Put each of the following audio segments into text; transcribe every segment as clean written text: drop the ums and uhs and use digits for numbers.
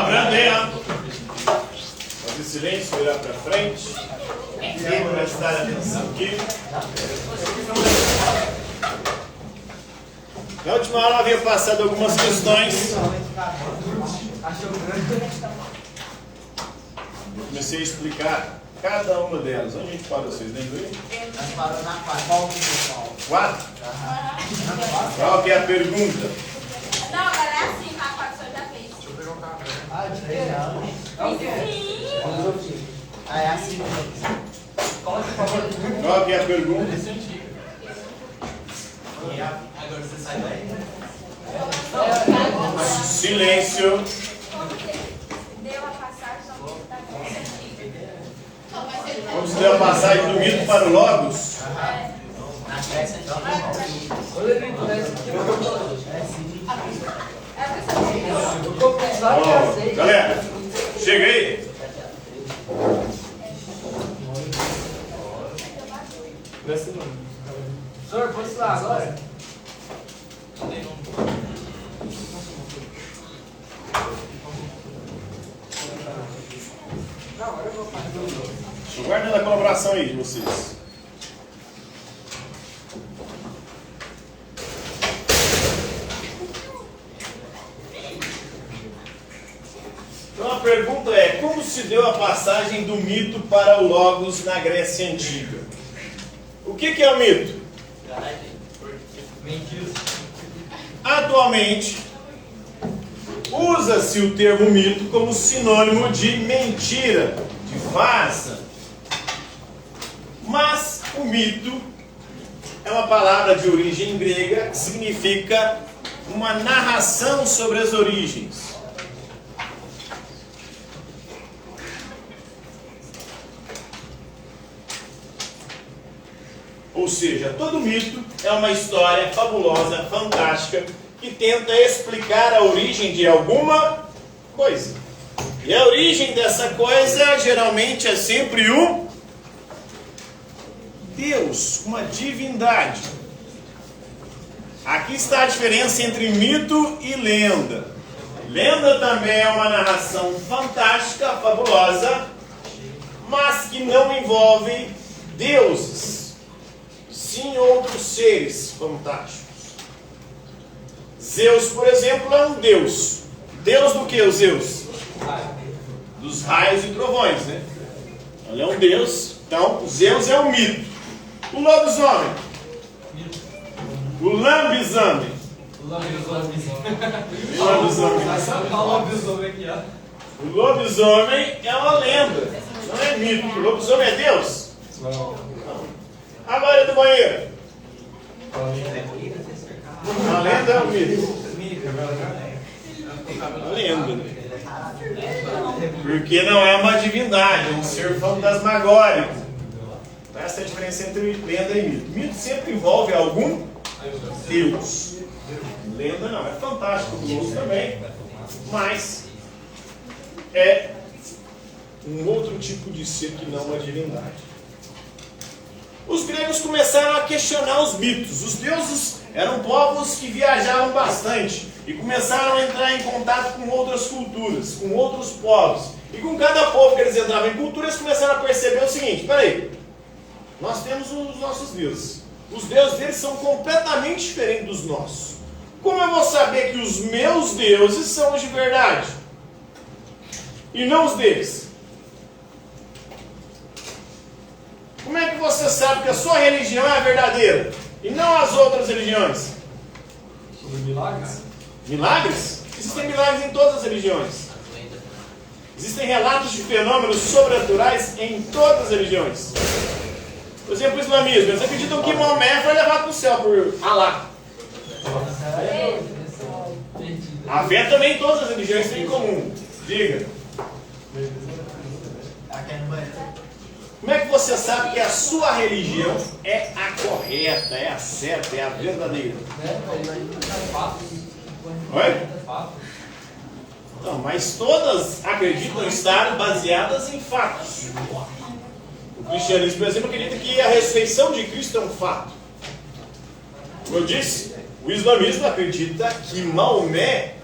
Brandei, ó. Fazer silêncio, virar para frente. Prestar atenção aqui. Na última aula havia passado algumas questões. Eu comecei a explicar cada uma delas. Onde a gente parou? Vocês lembram aí? Nós paramos na 4. 4? Qual que é a pergunta? Não, agora é assim, a 4 só já fez. Deixa eu pegar o carro. Sim. É assim. Qual que é a pergunta? Agora você sai daí. Silêncio. Como deu a passagem da Como se deu a passagem do mito para o Logos? Na Grécia Ó, galera, chega aí. Senhor, pode lá agora? Estou guardando a colaboração aí de vocês. Então a pergunta é: como se deu a passagem do mito para o Logos na Grécia Antiga? O que é o mito? Atualmente, usa-se o termo mito como sinônimo de mentira, de farsa. Mas o mito é uma palavra de origem grega que significa uma narração sobre as origens. Ou seja, todo mito é uma história fabulosa, fantástica, que tenta explicar a origem de alguma coisa. E a origem dessa coisa geralmente é sempre um Deus, uma divindade. Aqui está a diferença entre mito e lenda. Lenda também é uma narração fantástica, fabulosa, mas que não envolve deuses. Sim, outros seres fantásticos. Zeus, por exemplo, é um deus. Deus do que o Zeus? Dos raios e trovões, né? Ele é um deus. Então, Zeus é um mito. O lobisomem. O lambisomem. O lobisomem é uma lenda. Não é mito. O lobisomem é Deus? Não. A Maria do banheiro. A lenda é um mito. A lenda. Porque não é uma divindade, é um ser fantasmagórico. Essa é a diferença entre lenda e mito. Mito sempre envolve algum Deus. Lenda não, é fantástico, fabuloso também, mas é um outro tipo de ser que não uma divindade. Os gregos começaram a questionar os mitos. Os deuses eram povos que viajavam bastante e começaram a entrar em contato com outras culturas, com outros povos. E com cada povo que eles entravam em cultura, eles começaram a perceber o seguinte: peraí, nós temos os nossos deuses. Os deuses deles são completamente diferentes dos nossos. Como eu vou saber que os meus deuses são os de verdade e não os deles? Como é que você sabe que a sua religião é a verdadeira e não as outras religiões? Sobre milagres? Milagres? Existem milagres em todas as religiões. Existem relatos de fenômenos sobrenaturais em todas as religiões. Por exemplo, o islamismo. Eles acreditam que Maomé foi levado para o céu por Alá. A fé também todas as religiões têm em comum. Diga. Como é que você sabe que a sua religião é a correta, é a certa, é a verdadeira? Oi? Não, mas todas acreditam estar baseadas em fatos. O cristianismo, por exemplo, acredita que a ressurreição de Cristo é um fato. Como eu disse, O islamismo acredita que Maomé,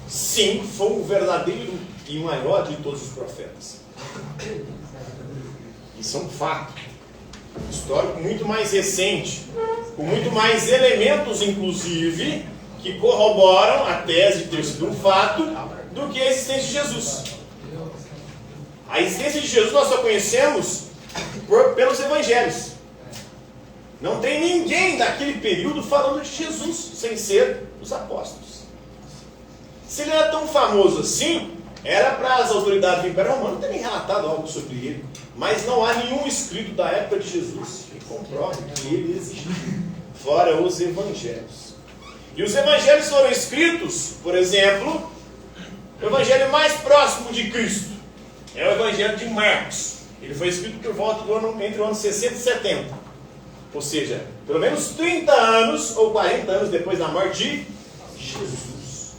sim, foi o verdadeiro e maior de todos os profetas. Isso é um fato histórico muito mais recente, com muito mais elementos, inclusive, que corroboram a tese de ter sido um fato do que a existência de Jesus. A existência de Jesus nós só conhecemos pelos evangelhos. Não tem ninguém daquele período falando de Jesus, sem ser os apóstolos. Se ele era tão famoso assim, era para as autoridades do Império Romano terem relatado algo sobre ele. Mas não há nenhum escrito da época de Jesus que comprove que ele existiu, fora os evangelhos. E os evangelhos foram escritos, por exemplo, o evangelho mais próximo de Cristo é o evangelho de Marcos. Ele foi escrito por volta do ano, entre o ano 60 e 70. Ou seja, pelo menos 30 anos ou 40 anos depois da morte de Jesus.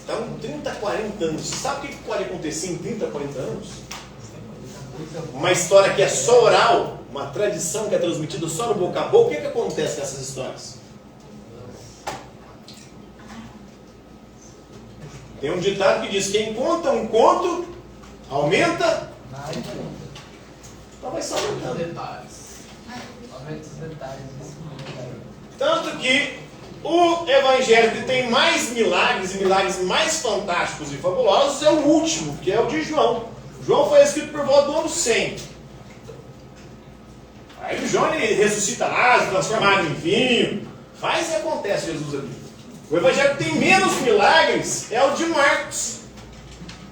Então, 30, 40 anos. Sabe o que pode acontecer em 30, 40 anos? Uma história que é só oral, uma tradição que é transmitida só no boca a boca. O que acontece nessas histórias? Tem um ditado que diz: quem conta um conto, aumenta. Então vai só aumentando. Tanto que o evangelho que tem mais milagres e milagres mais fantásticos e fabulosos é o último, que é o de João. João foi escrito por volta do ano 100. Aí o João ele ressuscita Lázaro, transforma água em vinho, faz e acontece Jesus ali. O evangelho que tem menos milagres é o de Marcos.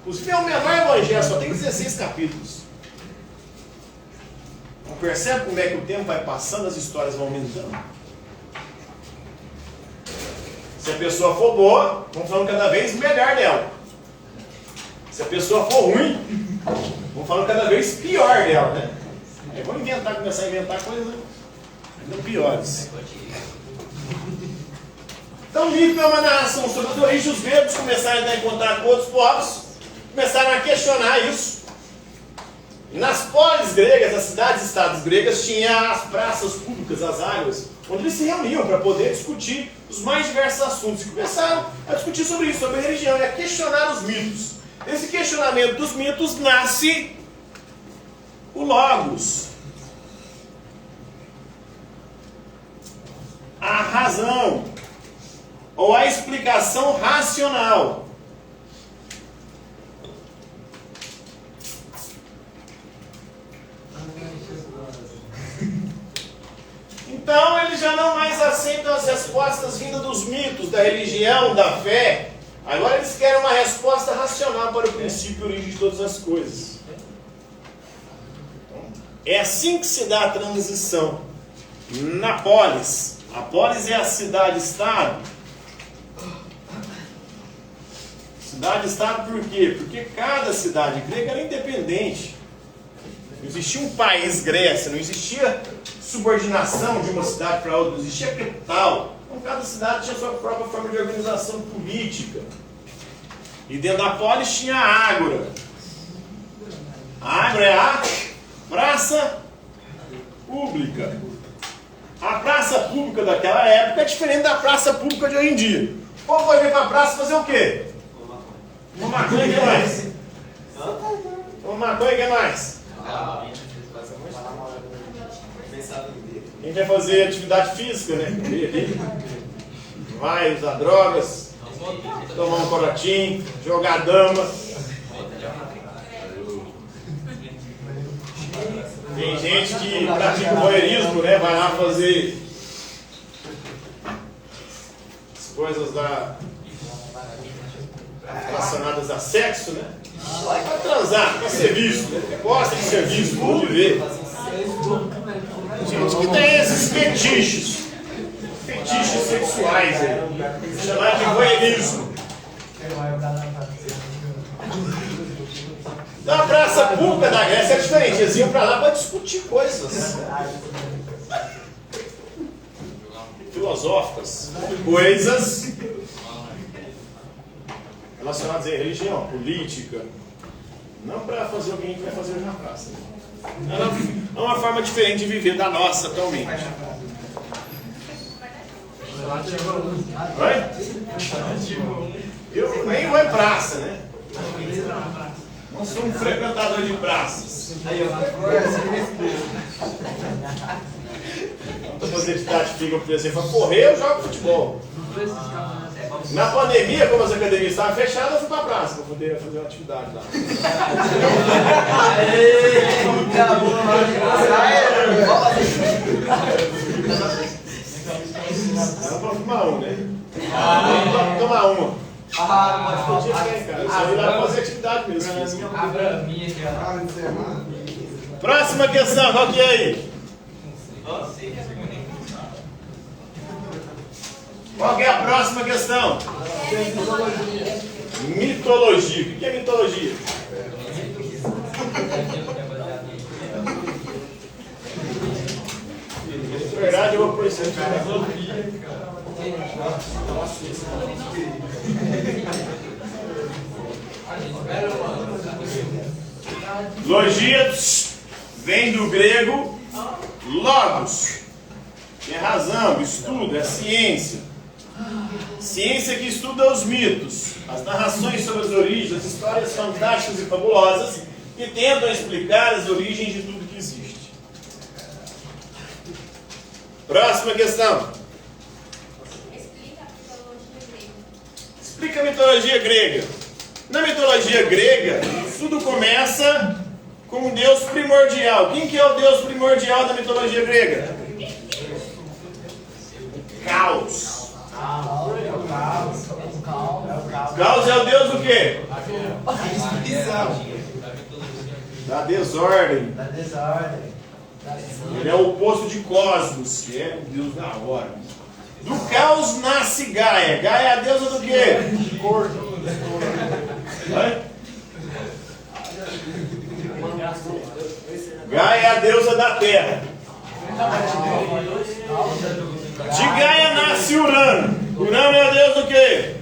Inclusive é o menor evangelho, só tem 16 capítulos. Não percebe como é que o tempo vai passando, as histórias vão aumentando? Se a pessoa for boa, vamos falando cada vez melhor dela. Se a pessoa for ruim, vamos falando cada vez pior dela, né? Aí vamos começar a inventar coisas ainda piores. Então, o livro é uma narração sobre as origens dos gregos, começaram a entrar em contato com outros povos, começaram a questionar isso. E nas polis gregas, as cidades-estados gregas, tinha as praças públicas, as águas, onde eles se reuniam para poder discutir os mais diversos assuntos. E começaram a discutir sobre isso, sobre a religião, e a questionar os mitos. Desse questionamento dos mitos nasce o Logos. A razão, ou a explicação racional. Então eles já não mais aceitam as respostas vindas dos mitos, da religião, da fé. Agora eles querem uma resposta racional para o princípio e origem de todas as coisas. É assim que se dá a transição. Na polis. A polis é a cidade-estado. Cidade-estado por quê? Porque cada cidade grega era independente. Não existia um país Grécia, não existia subordinação de uma cidade para outra, não existia capital. Então cada cidade tinha sua própria forma de organização política. E dentro da polis tinha a ágora. A ágora é a praça pública. A praça pública daquela época é diferente da praça pública de hoje em dia. O povo vai vir para a praça fazer o quê? Uma maconha, o que mais? Uma maconha, o que mais? Quem quer fazer atividade física, né? Vai usar drogas, tomar um corotinho, jogar dama. Tem gente que pratica o voyeurismo, né? Vai lá fazer as coisas relacionadas a sexo, né? Vai transar, vai ser visto, né? Gosta de ser visto, de ver. Gente que tem esses fetiches sexuais aí, chamado de voyeurismo. Então a praça pública da Grécia é diferente, eles iam para lá para discutir coisas filosóficas, coisas relacionadas à religião, política, não para fazer o que a gente vai fazer hoje na praça. É uma forma diferente de viver da nossa atualmente. Vai? Eu nem vou em praça, né? Não sou um frequentador de praças. Não fazer atividade física, por exemplo, para correr, eu jogo futebol. Na pandemia, como as academias estavam fechadas, eu fui para a praça para poder fazer uma atividade lá. Era para fumar um, né? Para tomar uma. Mas podia ficar em casa. Eu só ia lá fazer atividade mesmo. Próxima questão, qual que é aí? Qual que é a próxima questão? Mitologia. O que é mitologia? Na verdade, eu vou pôr isso aqui. Logia vem do grego logos. Tem razão, estudo, é ciência. Ciência que estuda os mitos, as narrações sobre as origens, as histórias fantásticas e fabulosas que tentam explicar as origens de tudo que existe. Próxima questão. Explica a mitologia grega. Na mitologia grega, tudo começa com um deus primordial. Quem que é o deus primordial da mitologia grega? Caos. Caos é o deus do quê? Da desordem. Ele é o oposto de Cosmos, que é o deus da ordem. Do caos nasce Gaia. Gaia é a deusa do quê? Gaia é a deusa da terra. De Gaia nasce Urano. Urano é o deus do quê?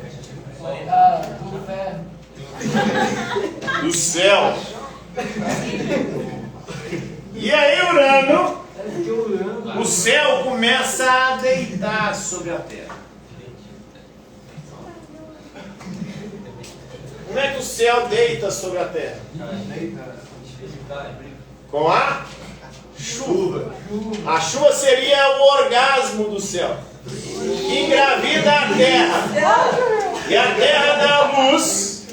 Do céu. E aí Urano, o céu começa a deitar sobre a terra. Como é que o céu deita sobre a terra? Com a chuva. A chuva seria o orgasmo do céu, que engravida a terra. E a terra dá luz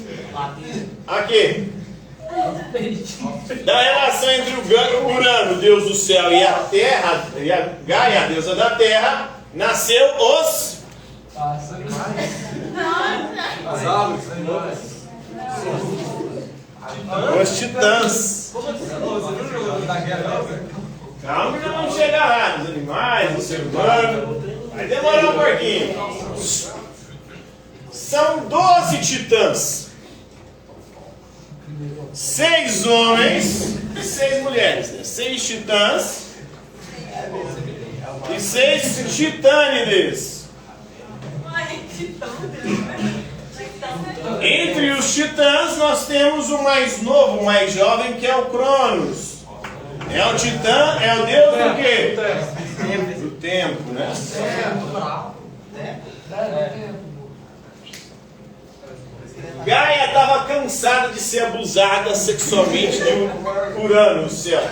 aqui. Da relação entre o Urano, Deus do céu, e a terra, e a Gaia, a deusa da terra, nasceu os titãs. Calma que nós vamos chegar lá, nos animais, no ser humano. Vai demorar um pouquinho. São 12 titãs. 6 homens e 6 mulheres. Né? 6 titãs e 6 titânides. Entre os titãs nós temos o mais novo, o mais jovem, que é o Cronos. É o titã, é o deus do quê? Do tempo, né? Gaia estava cansada de ser abusada sexualmente de Urano, o céu.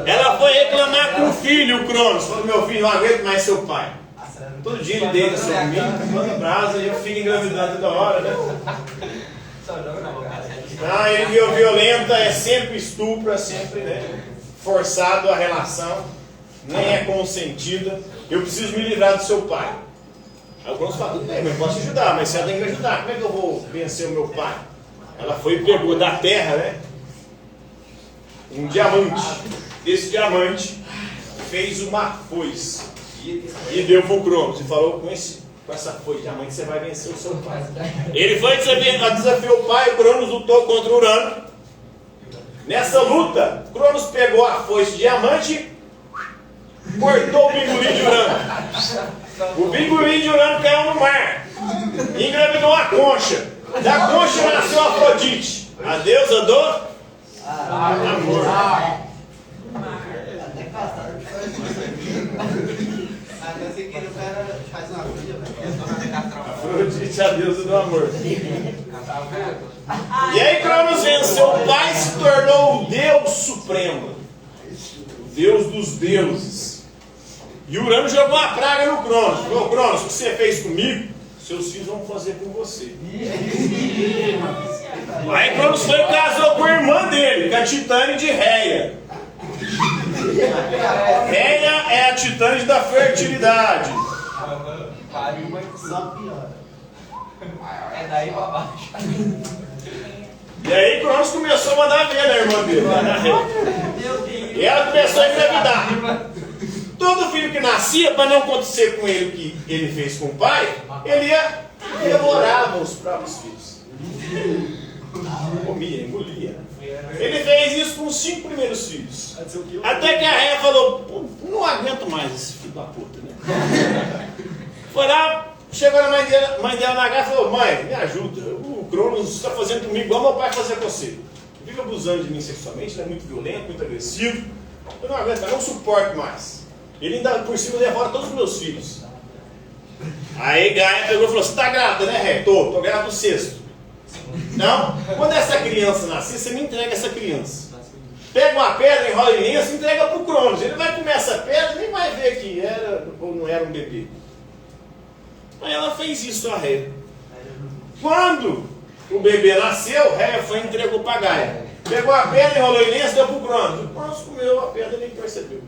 Ela foi reclamar com o filho, o Cronos. Falou: meu filho, não aguento mais seu pai. Todo dia ele deita sobre mim, manda brasa e eu fico engravidando toda hora, né? Ah, ele é violenta, é sempre estupro, é sempre, né, forçado a relação, nem é consentida. Eu preciso me livrar do seu pai. Aí o Cronos fala: tudo bem, eu posso te ajudar, mas você tem que me ajudar. Como é que eu vou vencer o meu pai? Ela foi e pegou da terra, né, um diamante. Esse diamante fez uma foice e deu para o Cronos e falou: com essa foice diamante você vai vencer o seu pai. Ele foi desafiou o pai. O Cronos lutou contra o Urano. Nessa luta, Cronos pegou a foice diamante, cortou o bingolim de Urano. O bingolim de Urano caiu no mar e engravidou a concha. Da concha nasceu Afrodite, a deusa do amor. que o cara faz uma filha, velho. Afrodite, a deusa do amor. Tá vendo? E aí Cronos venceu o pai e se tornou o Deus Supremo. O Deus dos deuses. E Urano jogou a praga no Cronos. Falou, Cronos, o que você fez comigo, seus filhos vão fazer com você. Aí Cronos foi e casou com a irmã dele, com a Titânia de Reia. Reia é a Titânia da fertilidade. Pariu, mas Só piora. é daí pra baixo. E aí Cronos começou a mandar ver na irmã dele, lá na Reia. Meu Deus. E ela começou a engravidar. Todo filho que nascia, para não acontecer com ele o que ele fez com o pai, ele ia devorava os próprios filhos. Comia, engolia. Ele fez isso com os 5 primeiros filhos. Até que a Reia falou, pô, não aguento mais esse filho da puta, né? Foi lá, chegou na mãe dela na garra e falou, mãe, me ajuda, o Cronos está fazendo comigo igual meu pai fazia com você. Ele vive abusando de mim sexualmente, ele é muito violento, muito agressivo. Eu não aguento, eu não suporto mais. Ele ainda por cima devora todos os meus filhos. Aí Gaia pegou e falou, você está grávida, né, Reia? Tô grávida do 6º. Não? Quando essa criança nascer, você me entrega essa criança. Pega uma pedra, enrola em lenço e entrega para o Cronos. Ele vai comer essa pedra e nem vai ver que era ou não era um bebê. Aí ela fez isso a Reia. Quando o bebê nasceu, Reia foi e entregou para Gaia. Pegou a pedra, enrolou em lenço e deu para o Cronos. O Cronos comeu a pedra e nem percebeu.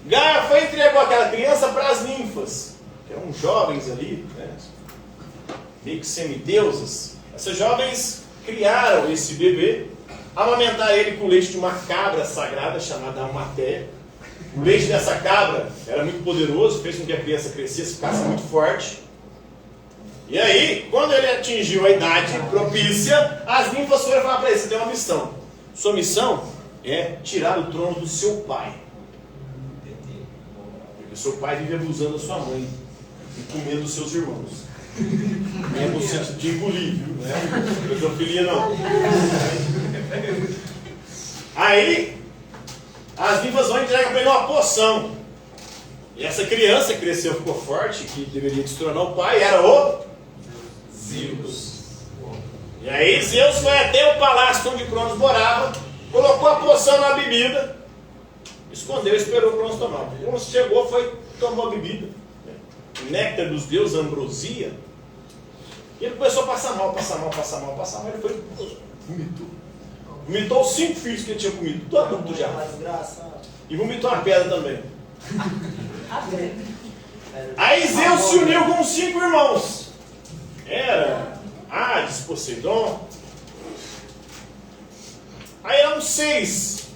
Gaia foi e entregou aquela criança para as ninfas, que eram jovens ali, né? Meio que semideusas. Essas jovens criaram esse bebê, amamentaram ele com o leite de uma cabra sagrada chamada Amatéia. O leite dessa cabra era muito poderoso, fez com que a criança crescesse, ficasse muito forte. E aí, quando ele atingiu a idade propícia, as ninfas foram falar para ele, você tem uma missão. Sua missão é tirar o trono do seu pai. Porque seu pai vive abusando da sua mãe e comendo os seus irmãos. Não é no sentido de engolir, viu? Não é pedofilia, não. Aí, as ninfas vão entregar para ele uma poção. E essa criança cresceu, ficou forte, que deveria destronar o pai, era o Zeus. E aí Zeus foi até o palácio onde Cronos morava, colocou a poção na bebida, escondeu e esperou o Cronos tomar. O Cronos chegou, foi, tomou a bebida, o néctar dos deuses, a ambrosia, e ele começou a passar mal, ele foi, vomitou os 5 filhos que ele tinha comido, todo adulto já, e vomitou a pedra também. Aí Zeus se uniu com os 5 irmãos, era Hades, Poseidon, aí eram 6,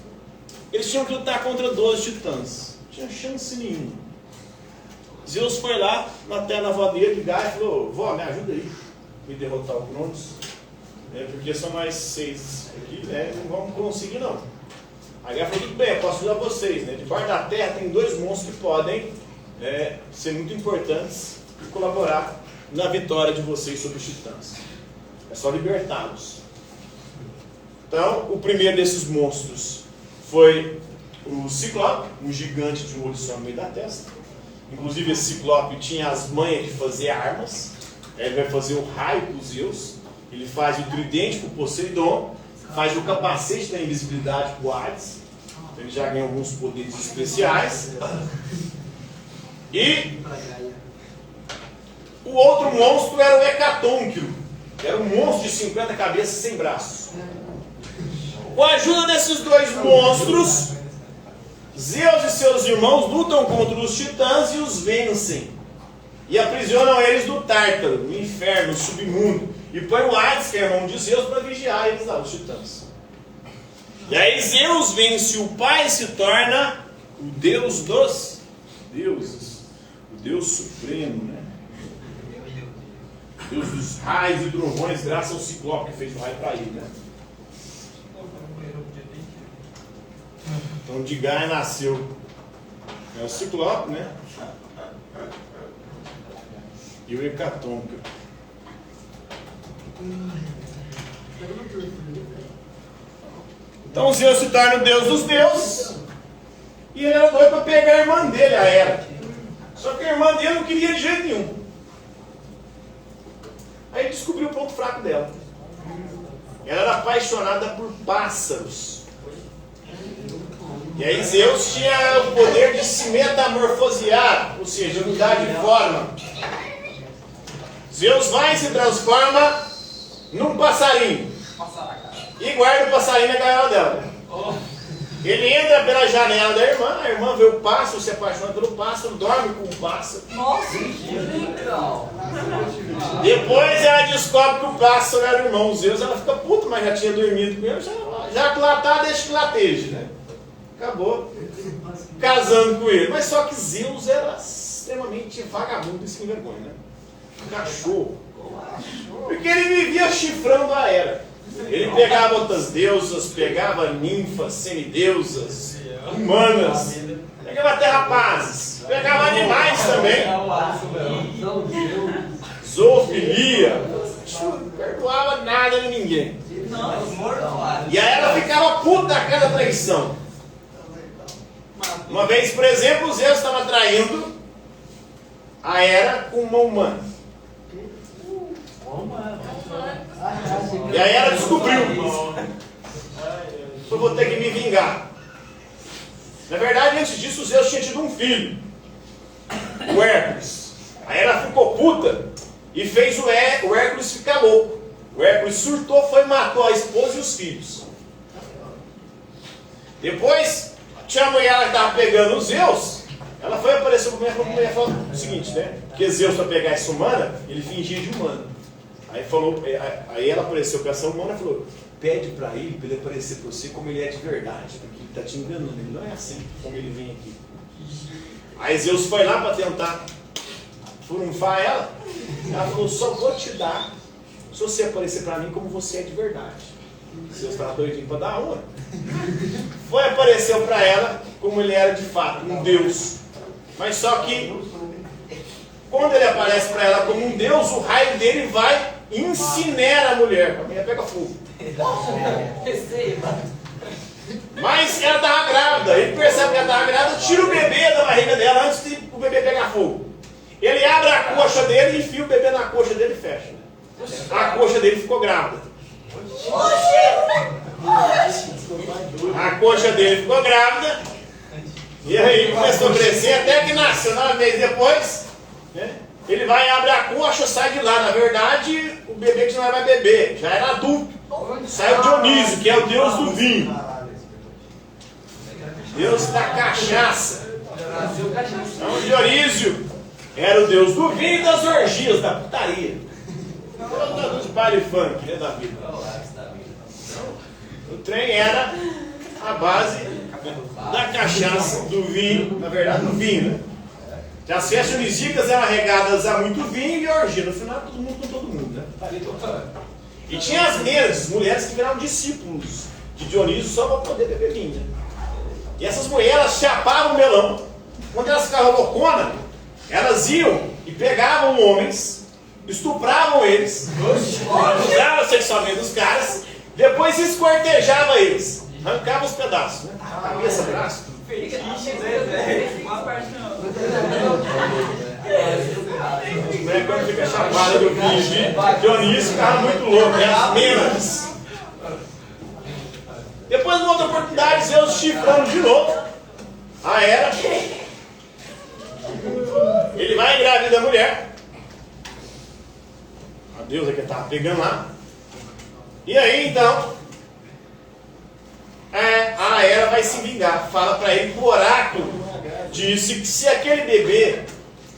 eles tinham que lutar contra 12 titãs, não tinha chance nenhuma. Zeus foi lá na terra voadeira de Gaia e falou, vó, me ajuda aí, me derrotar o Cronos, porque são mais 6 aqui, não vamos conseguir não. A Gaia falou, tudo bem, eu posso ajudar vocês, debaixo da terra tem 2 monstros que podem ser muito importantes e colaborar na vitória de vocês sobre os titãs. É só libertá-los. Então, o primeiro desses monstros foi o Ciclope, um gigante de um olho só no meio da testa. Inclusive esse Ciclope tinha as manhas de fazer armas. Ele vai fazer o raio para os Zeus. Ele faz o tridente para o Poseidon. Faz o capacete da invisibilidade para o Hades. Ele já ganha alguns poderes especiais. E o outro monstro era o Hecatônquilo. Era um monstro de 50 cabeças sem braços. Com a ajuda desses 2 monstros, Zeus e seus irmãos lutam contra os titãs e os vencem. E aprisionam eles no Tártaro, no inferno, no submundo. E põe o Hades, que é irmão de Zeus, para vigiar eles lá, os titãs. E aí Zeus vence o pai e se torna o Deus dos deuses. O Deus Supremo, né? Deus dos raios e trovões, graças ao Ciclope que fez o raio para ele, né? Então de Gaia nasceu o Ciclope, né? E o Hecatônquilo. Então Zeus se torna o Deus dos deuses. E ele era doido para pegar a irmã dele, a Hera. Só que a irmã dele não queria de jeito nenhum. Aí ele descobriu o ponto fraco dela. Ela era apaixonada por pássaros. E aí Zeus tinha o poder de se metamorfosear, ou seja, mudar de forma. Zeus vai e se transforma num passarinho. E guarda o passarinho na gaiola dela. Ele entra pela janela da irmã, a irmã vê o pássaro, se apaixona pelo pássaro, dorme com o pássaro. Nossa, que legal. Depois ela descobre que o pássaro era o irmão Zeus, ela fica puta, mas já tinha dormido com ele, já que lá tá, deixa que lateje, né? Acabou casando com ele. Mas só que Zeus era extremamente vagabundo e sem vergonha, né? Cachorro. Porque ele vivia chifrando a Hera. Ele pegava outras deusas, pegava ninfas, semideusas, humanas, pegava até rapazes, pegava animais também. Zoofilia. Não perdoava nada de ninguém. E aí ela ficava puta a cada traição. Uma vez, por exemplo, Zeus estava traindo a Hera com uma humana. E aí ela descobriu. Eu vou ter que me vingar. Na verdade, antes disso, Zeus tinha tido um filho, o Hércules. Aí ela ficou puta e fez o Hércules ficar louco. O Hércules surtou, foi e matou a esposa e os filhos. Depois, tinha a mulher que estava pegando os Zeus. Ela foi aparecer com a mulher e falou o seguinte, né? Porque Zeus, para pegar essa humana, ele fingia de humano. Aí ela apareceu com essa humana e falou: pede para ele aparecer para você como ele é de verdade, porque ele está te enganando, ele não é assim como ele vem aqui. Aí Zeus foi lá para tentar furunfar ela. Ela falou: só vou te dar se você aparecer para mim como você é de verdade. Zeus estava doidinho para dar uma. Foi, apareceu para ela como ele era de fato, um deus. Mas só que quando ele aparece para ela como um deus, o raio dele vai e incinera a mulher. A mulher pega fogo. Mas ela estava grávida. Ele percebe que ela estava grávida, tira o bebê da barriga dela antes de o bebê pegar fogo. Ele abre a coxa dele, enfia o bebê na coxa dele e fecha. A coxa dele ficou grávida. A coxa dele ficou grávida. E aí começou a crescer até que nasceu 9 meses depois, né? Ele vai, abre a coxa, sai de lá. Na verdade, o bebê que não era mais bebê, já era adulto. Saiu Dionísio, que é o deus do vinho. Deus da cachaça. Então Dionísio era o deus do vinho e das orgias, da putaria. Dos baile funk, né, da vida. O trem era a base da cachaça, do vinho, na verdade do vinho, né? As festas dionisíacas eram regadas a muito vinho e orgia. No final, todo mundo com todo mundo, né? E tinha as mesas, mulheres que viraram discípulos de Dionísio só para poder beber vinho. E essas mulheres, elas chapavam o melão. Quando elas ficavam louconas, elas iam e pegavam homens, estupravam eles, usavam sexualmente os caras, depois esquartejavam eles, arrancavam os pedaços, né? Cabeça, braço. Quando fica chapada do vinho, Dionísio ficava muito louco, né? As menas. Depois, numa outra oportunidade, Zeus chifrando de novo a Hera. Ele vai engravida a mulher. A deusa que estava pegando lá. E aí, então, a Hera vai se vingar. Fala para ele que o oráculo disse que se aquele bebê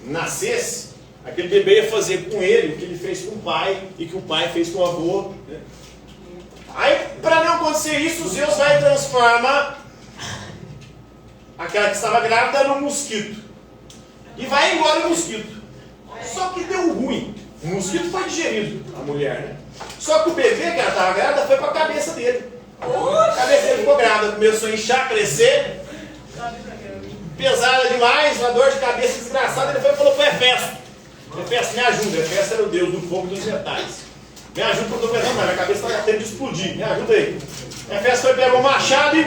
nascesse, aquele bebê ia fazer com ele o que ele fez com o pai e que o pai fez com o avô, né? Aí, para não acontecer isso, Zeus vai transformar aquela que estava grávida num mosquito. E vai embora o mosquito. Só que deu ruim. O mosquito foi digerido, a mulher, né? Só que o bebê que ela estava grávida foi para a cabeça dele. A cabeça dele ficou grávida, começou a inchar, crescer. Pesada demais, uma dor de cabeça desgraçada. Ele foi e falou para o Hefesto: Hefesto, me ajuda. Hefesto era o deus do fogo dos metais. Me ajuda, porque eu estou pensando, mas a cabeça está tendo de explodir. Me ajuda aí. Hefesto foi, pegou o machado e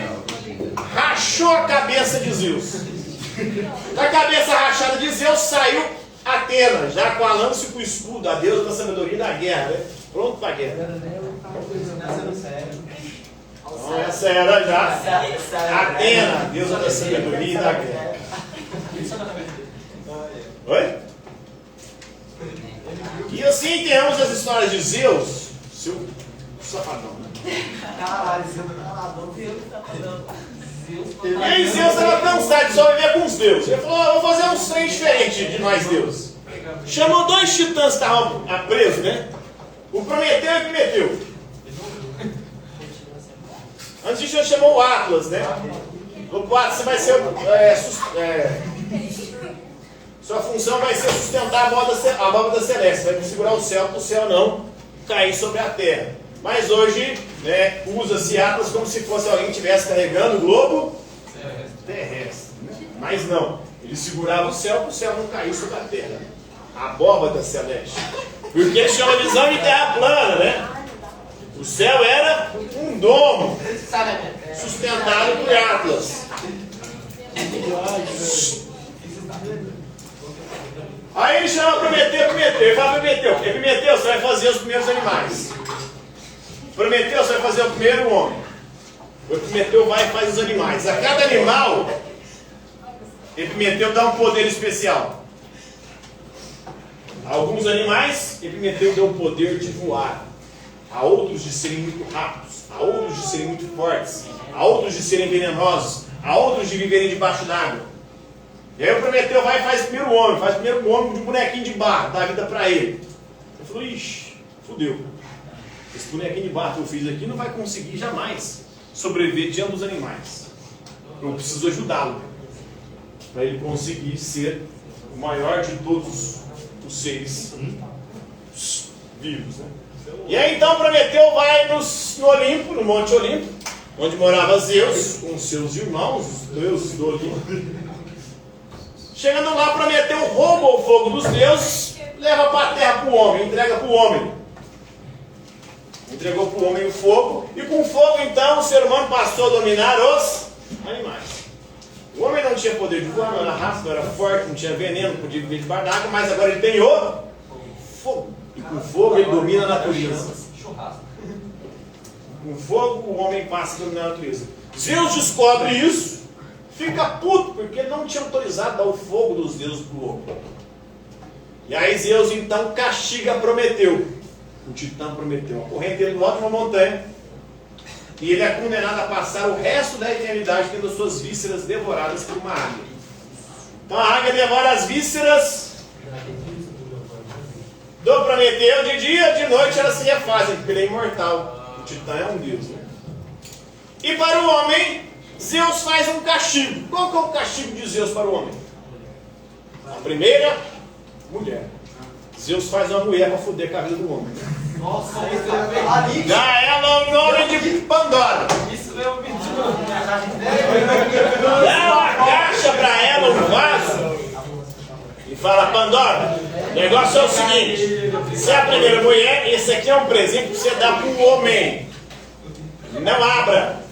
rachou a cabeça de Zeus. Da cabeça rachada de Zeus saiu Atena, já com a lança e com o escudo, a deusa da sabedoria e da guerra, né? Pronto para a guerra. Então, essa era já Atena, deusa da sabedoria e da guerra. Oi? E assim temos as histórias de Zeus, seu safadão, né? E aí Zeus estava cansado de só viver com os deuses. Ele falou, vou fazer uns trem diferentes de nós deuses. Chamou 2 titãs que estavam presos, né? O Prometeu e o Epimeteu. Antes disso ele chamou o Atlas, né? O Atlas você vai ser... sua função vai ser sustentar a abóbada celeste. Vai segurar o céu para o céu não cair sobre a terra. Mas hoje, né, usa-se Atlas como se fosse alguém que estivesse carregando o globo terrestre. Né? Mas não. Ele segurava o céu para o céu não cair sobre a terra. A abóbada celeste. Porque eles tinham uma visão de terra plana, né? O céu era um domo sustentado por Atlas. Aí ele chama Prometeu. Ele fala, Prometeu, você vai fazer os primeiros animais. Prometeu, você vai fazer o primeiro homem. O Epimeteu vai e faz os animais. A cada animal, Epimeteu dá um poder especial. A alguns animais, Epimeteu deu o poder de voar. A outros de serem muito rápidos. A outros de serem muito fortes. A outros de serem venenosos. A outros de viverem debaixo d'água. E aí o Prometeu vai e faz o primeiro homem. Faz o primeiro homem de bonequinho de barro. Dá vida para ele. Ele falou, ixi, fudeu. Esse bonequinho de barro que eu fiz aqui não vai conseguir jamais sobreviver diante dos animais. Eu preciso ajudá-lo. Para ele conseguir ser o maior de todos os seres vivos. Né? E aí então Prometeu vai no Olimpo, no Monte Olimpo, onde morava Zeus, com seus irmãos, os deuses do Olimpo. Chegando lá, Prometeu rouba o fogo dos deuses, leva para a terra para o homem, entrega para o homem. Entregou para o homem o fogo, e com o fogo então o ser humano passou a dominar os animais. O homem não tinha poder de voar, não era rápido, não era forte, não tinha veneno, não podia viver debaixo d'água, mas agora ele tem o fogo. E com fogo ele domina a natureza. Com fogo o homem passa a dominar a natureza. Zeus descobre isso, fica puto, porque ele não tinha autorizado a dar o fogo dos deuses para o homem. E aí Zeus então castiga Prometeu. O titã Prometeu. Correndo ele do alto de uma montanha. E ele é condenado a passar o resto da eternidade tendo suas vísceras devoradas por uma águia. Então a águia devora as vísceras do Prometeu de dia, de noite elas se refazem, porque ele é imortal. O titã é um deus. Né? E para o homem, Zeus faz um castigo. Qual que é o castigo de Zeus para o homem? A primeira, mulher. Zeus faz uma mulher para foder com a vida do homem. Nossa, isso é Dá ela o nome de Pandora. Isso é um vídeo. Dá uma caixa para ela, um vaso. E fala, Pandora, o negócio é o seguinte. Você é a primeira mulher, esse aqui é um presente que você dá para o homem. Não abra.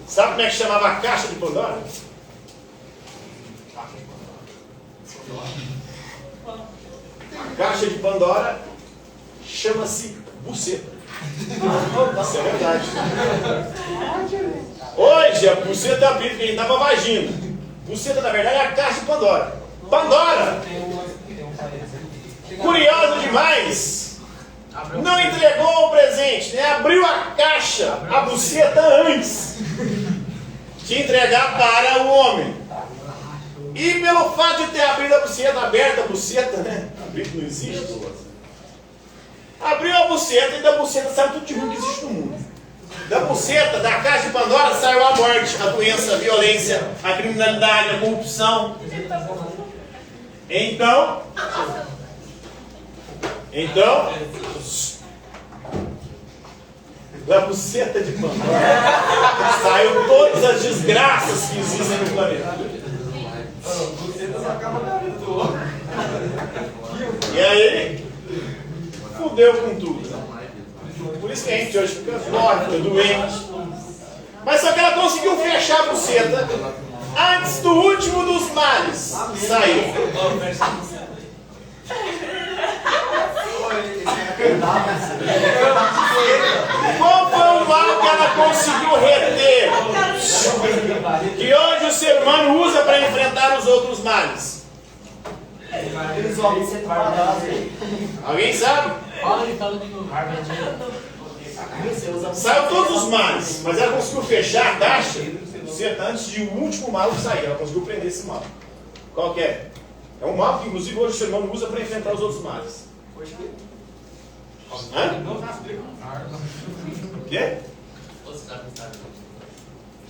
Sabe como é que chamava a caixa de Pandora? A caixa de Pandora chama-se buceta. Isso é verdade. Hoje a buceta é apelido que a gente dá pra vagina. Buceta, na verdade, é a caixa de Pandora. Pandora, curiosa demais, não entregou o presente, né? Abriu a caixa, a buceta antes de entregar para o homem. E pelo fato de ter abrido a buceta, aberta a buceta, né? Abrido não existe. Abriu a buceta e da buceta saiu tudo de ruim que existe no mundo. Da buceta, da caixa de Pandora, saiu a morte, a doença, a violência, a criminalidade, a corrupção. Então, da buceta de Pandora saiu todas as desgraças que existem no planeta. E aí, fudeu com tudo. Por isso que a gente hoje fica forte, fica doente. Mas só que ela conseguiu fechar a buceta antes do último dos males sair. Qual foi o mal que ela conseguiu reter? Que hoje o ser humano usa para enfrentar os outros males? Alguém sabe? Saiu todos os males, mas ela conseguiu fechar a caixa antes de o último mal sair. Ela conseguiu prender esse mal. Qual que é? É um mal que inclusive hoje o ser humano usa para enfrentar os outros males. Hã? O quê?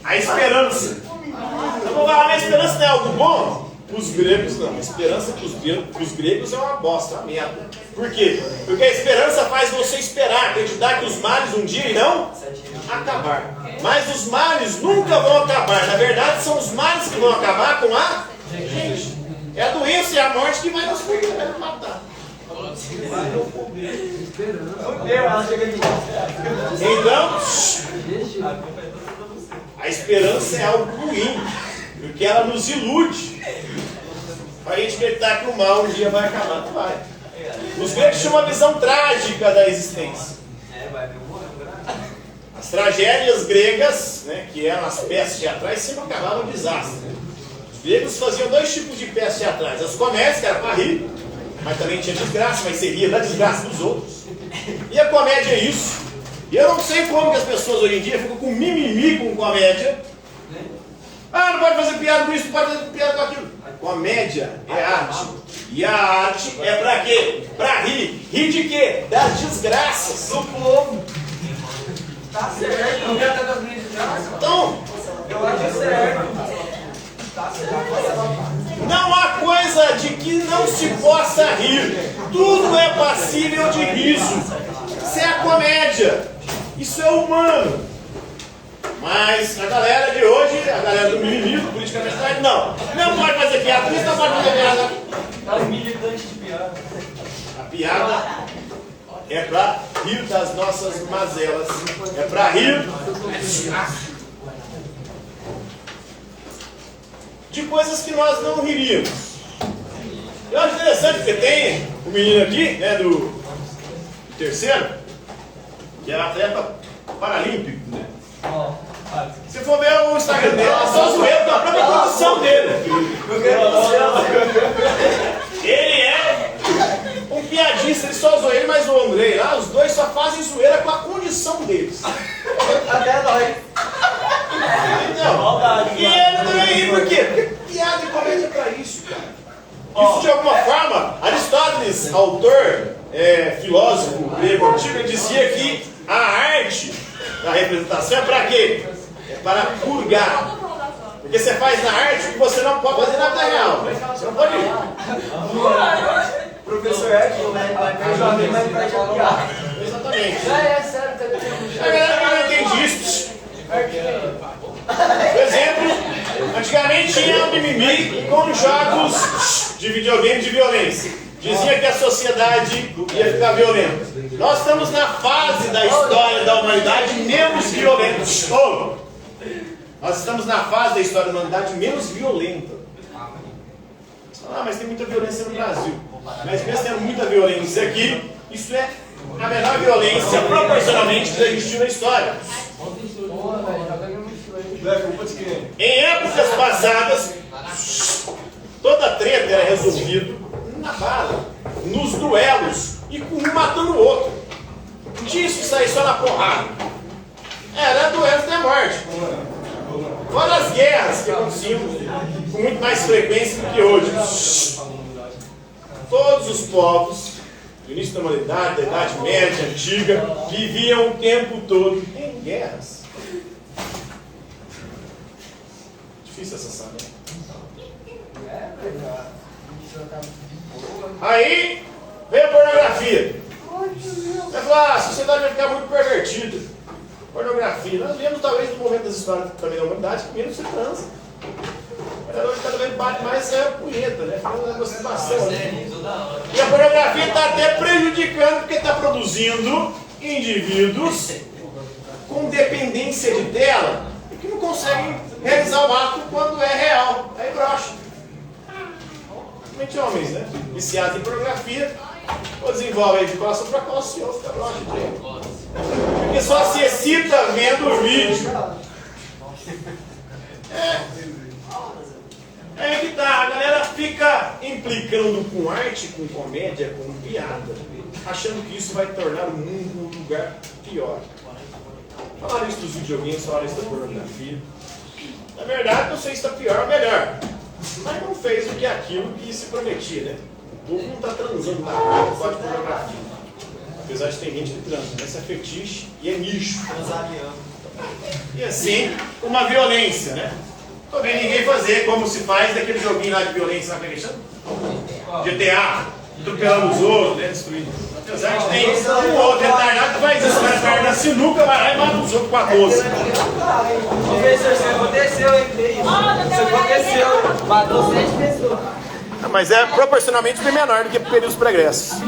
A esperança. Eu vou falar, a esperança não é algo bom? Os gregos não. A esperança para os gregos é uma bosta, uma merda. Por quê? Porque a esperança faz você esperar, acreditar que os males um dia irão acabar. Mas os males nunca vão acabar. Na verdade, são os males que vão acabar com a gente. É a doença e a morte que vai nos matar. Então, a esperança é algo ruim, porque ela nos ilude para a gente acreditar que o mal um dia vai acabar. Não vai. Os gregos tinham uma visão trágica da existência. As tragédias gregas, né, que eram as peças teatrais, sempre acabavam em desastre. Os gregos faziam dois tipos de peças teatrais: as comédias, que era para rir, mas também tinha desgraça, mas seria da desgraça dos outros. E a comédia é isso. E eu não sei como que as pessoas hoje em dia ficam com mimimi com comédia. Ah, não pode fazer piada com isso, não pode fazer piada com aquilo. A comédia é arte. E a arte é pra quê? Pra rir. Rir de quê? Das desgraças do povo. Tá certo, não quero estar das minhas desgraças. Então, Eu acho certo. Tá certo. não há coisa de que não se possa rir. Tudo é passível de riso. Isso é a comédia. Isso é humano. Mas a galera de hoje, a galera do mimimi, do politicamente correto, não pode fazer piada, isso não pode fazer piada. Tá militante de piada. A piada é para rir das nossas mazelas, é para rir de coisas que nós não riríamos. Eu acho interessante porque tem o menino aqui, né, do terceiro, que é atleta paralímpico, né? Se for ver o Instagram dele, é só zoeiro da própria condição dele. Ele é um piadista, ele só zoa ele, mas o Andrei lá, os dois só fazem zoeira com a condição deles. Até nós. Então, e ele também ri por quê? Porque piada e comédia é pra isso, cara. Isso de alguma forma, Aristóteles, autor, filósofo grego antigo, ele dizia que a arte da representação é para quê? É para purgar. Porque você faz na arte o que você não pode fazer na vida real. Você não pode ir. Professor Edson, né? Vai ver o amigo, mas vai te apoiar. Exatamente. É sério, tá A galera não entende isso. Por exemplo, antigamente tinha um mimimi com jogos de videogame de violência. Dizia que a sociedade ia ficar violenta. Nós estamos na fase da história da humanidade menos violenta. Nós estamos na fase da história da humanidade menos violenta. Ah, mas tem muita violência no Brasil. Mas mesmo tendo muita violência aqui, isso é a menor violência proporcionalmente que existiu na história. Em épocas passadas, toda treta era resolvida na bala, nos duelos e com um matando o outro. Não tinha isso que sair só na porrada. Era duelo até a morte. Fora as guerras que aconteciam com muito mais frequência do que hoje. Todos os povos do início da humanidade, da Idade Média, Antiga, viviam o tempo todo em guerras. Difícil essa saga. Aí veio a pornografia. Vai falar, a sociedade vai ficar muito pervertida. Pornografia. Nós vemos talvez no momento das histórias também da humanidade que menos se transa. Mas hoje cada vez bate mais a punheta, né? Falando da masturbação. Né? E a pornografia está até prejudicando porque está produzindo indivíduos com dependência de tela e que não conseguem realizar o ato quando é real. Aí brocha. Principalmente homens, né? Viciados em pornografia, ou desenvolve eyaculação precoce, ou fica broxa. Porque só se excita vendo o vídeo. É que tá, a galera fica implicando com arte, com comédia, com piada, achando que isso vai tornar o mundo um lugar pior. Falaram isso dos videogames, falaram isso da pornografia. Na verdade, não sei se está pior ou melhor, mas não fez o que aquilo que se prometia, né? O povo não está transando na rua por causa de pornografia. Apesar de ter gente que transa, mas isso é fetiche e é nicho. E assim, uma violência, né? Tô vendo ninguém fazer como se faz daquele joguinho lá de violência na PlayStation. GTA, atropelando os outros, né? Destruindo. Apesar de tem um outro retardado que faz isso, o cara perde a sinuca, vai lá e mata os outros com a 12. Professor, você aconteceu, hein? Isso aconteceu. Matou 6 pessoas. Mas é proporcionalmente bem menor do que períodos pregressos.